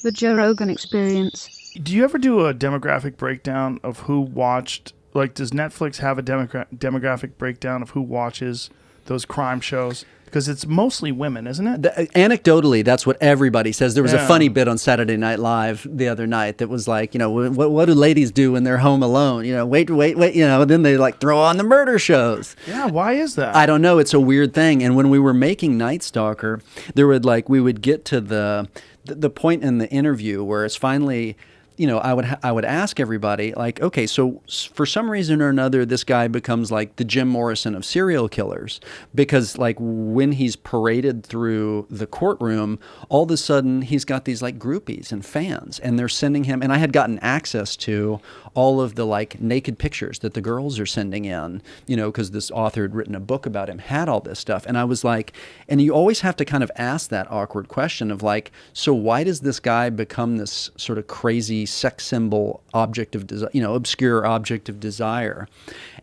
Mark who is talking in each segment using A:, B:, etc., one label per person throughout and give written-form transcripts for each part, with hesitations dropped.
A: The Joe Rogan Experience.
B: Do you ever do a demographic breakdown of who watched? Like, does Netflix have a demographic breakdown of who watches those crime shows? Because it's mostly women, isn't it?
C: Anecdotally, that's what everybody says. There was a funny bit on Saturday Night Live the other night that was like, what do ladies do when they're home alone? Wait, then they like throw on the murder shows.
B: Yeah, why is that?
C: I don't know. It's a weird thing. And when we were making Night Stalker, we would get to the point in the interview where it's finally, I would ask everybody, like, okay, so for some reason or another, this guy becomes like the Jim Morrison of serial killers, because like when he's paraded through the courtroom, all of a sudden he's got these like groupies and fans, and they're sending him, and I had gotten access to all of the like naked pictures that the girls are sending in, because this author had written a book about him, had all this stuff. And I was like, and you always have to kind of ask that awkward question of like, so why does this guy become this sort of crazy sex symbol object of desire, obscure object of desire?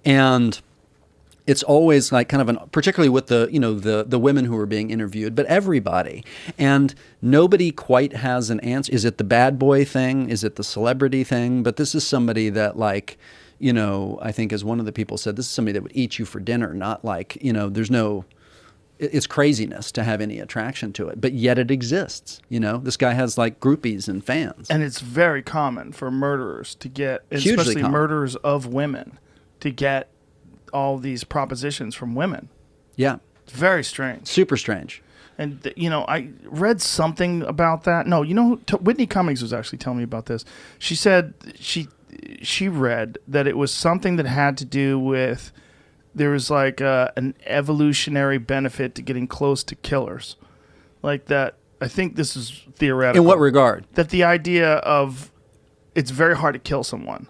C: And it's always like kind of particularly with the women who are being interviewed, but everybody. And nobody quite has an answer. Is it the bad boy thing? Is it the celebrity thing? But this is somebody that like, I think as one of the people said, this is somebody that would eat you for dinner, not like, it's craziness to have any attraction to it, but yet it exists. This guy has like groupies and fans.
B: And it's very common for murderers to get,
C: Hugely
B: especially
C: common.
B: murderers of women, to get all these propositions from women.
C: Yeah.
B: It's very strange.
C: Super strange.
B: And, I read something about that. No, Whitney Cummings was actually telling me about this. She said she read that it was something that had to do with, there was like an evolutionary benefit to getting close to killers. Like that, I think this is theoretical.
C: In what regard?
B: That the idea of it's very hard to kill someone.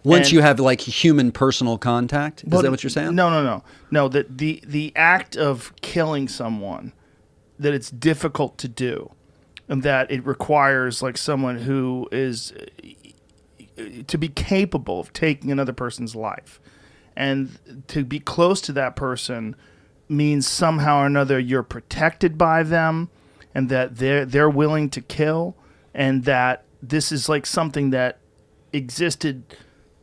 C: Once you have like human personal contact? Is that what you're saying?
B: No. No, that the act of killing someone, that it's difficult to do, and that it requires like someone who is to be capable of taking another person's life. And to be close to that person means somehow or another you're protected by them, and that they're willing to kill, and that this is like something that existed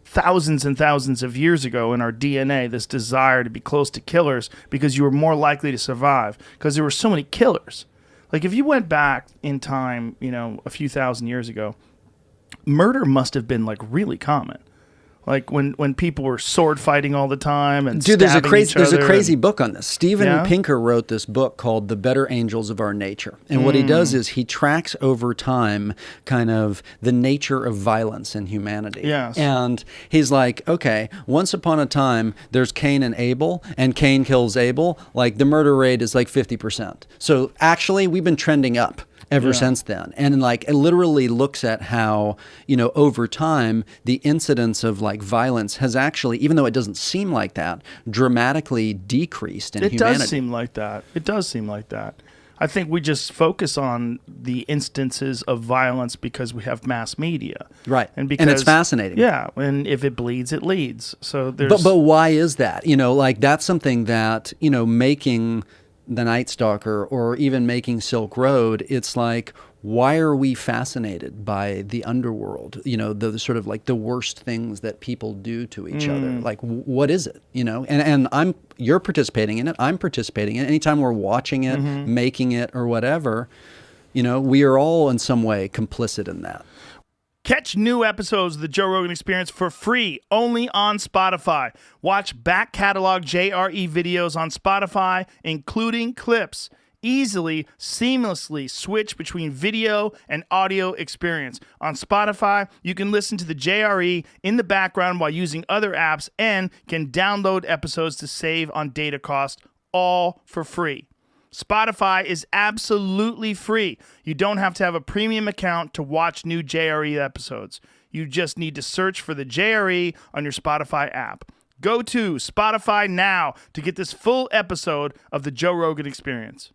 B: thousands and thousands of years ago in our DNA, this desire to be close to killers because you were more likely to survive because there were so many killers. Like if you went back in time, a few thousand years ago, murder must have been like really common. Like when people were sword fighting all the time and
C: Dude, there's a crazy
B: and,
C: book on this. Steven Pinker wrote this book called The Better Angels of Our Nature. And what he does is he tracks over time kind of the nature of violence in humanity.
B: Yes.
C: And he's like, okay, once upon a time, there's Cain and Abel, and Cain kills Abel. Like the murder rate is like 50%. So actually, we've been trending up ever since then. And like it literally looks at how, over time, the incidence of like violence has actually, even though it doesn't seem like that, dramatically decreased in humanity.
B: It does seem like that. I think we just focus on the instances of violence because we have mass media.
C: Right. And it's fascinating.
B: Yeah. And if it bleeds, it leads. So there's...
C: But why is that? Like that's something that, making The Night Stalker or even making Silk Road, it's like, why are we fascinated by the underworld? The sort of like the worst things that people do to each other. Like, what is it? And you're participating in it. I'm participating in it. Anytime we're watching it, making it, or whatever, we are all in some way complicit in that.
B: Catch new episodes of the Joe Rogan Experience for free, only on Spotify. Watch back catalog JRE videos on Spotify, including clips. Easily, seamlessly switch between video and audio experience. On Spotify, you can listen to the JRE in the background while using other apps and can download episodes to save on data cost, all for free. Spotify is absolutely free. You don't have to have a premium account to watch new JRE episodes. You just need to search for the JRE on your Spotify app. Go to Spotify now to get this full episode of the Joe Rogan Experience.